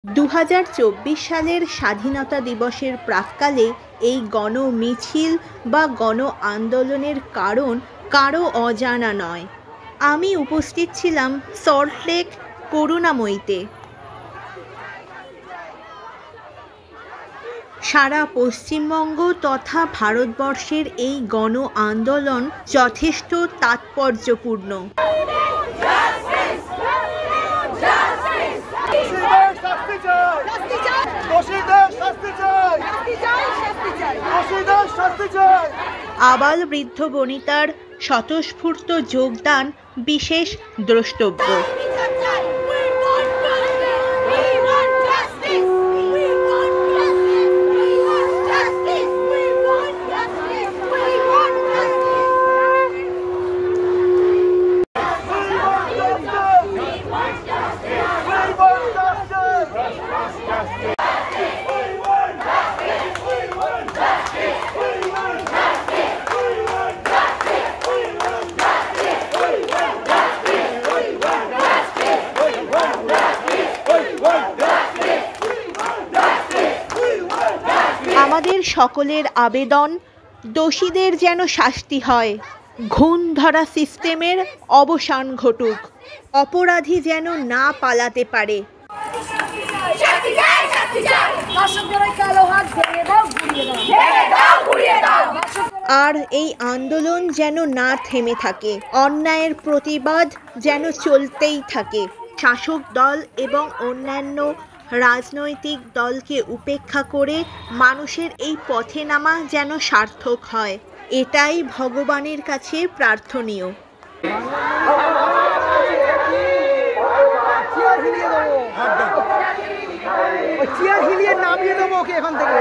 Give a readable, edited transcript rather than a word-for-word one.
2024 সালের স্বাধীনতা দিবসের প্রাক্কালে এই গণমিছিল বা গণ আন্দোলনের কারণ কারও অজানা নয়। আমি উপস্থিত ছিলাম সল্টলেক করুণাময়ীতে। সারা পশ্চিমবঙ্গ তথা ভারতবর্ষের এই গণ আন্দোলন যথেষ্ট তাৎপর্যপূর্ণ। আবাল বৃদ্ধ বনিতার স্বতঃস্ফূর্ত যোগদান বিশেষ দ্রষ্টব্য। আমাদের সকলের আবেদন, দোষীদের যেন শাস্তি হয়, ঘুণ ধরা সিস্টেমের অবসান ঘটুক, অপরাধী যেন না পালাতে পারে। আর এই আন্দোলন যেন না থেমে থাকে, অন্যায়ের প্রতিবাদ যেন চলতেই থাকে। শাসক দল এবং অন্যান্য রাজনৈতিক দলকে উপেক্ষা করে মানুষের এই পথে নামা যেন সার্থক হয়, এটাই ভগবানের কাছে প্রার্থনীয়। চেয়ার হিলিয়ে নামিয়ে দেবো ওকে এখান থেকে।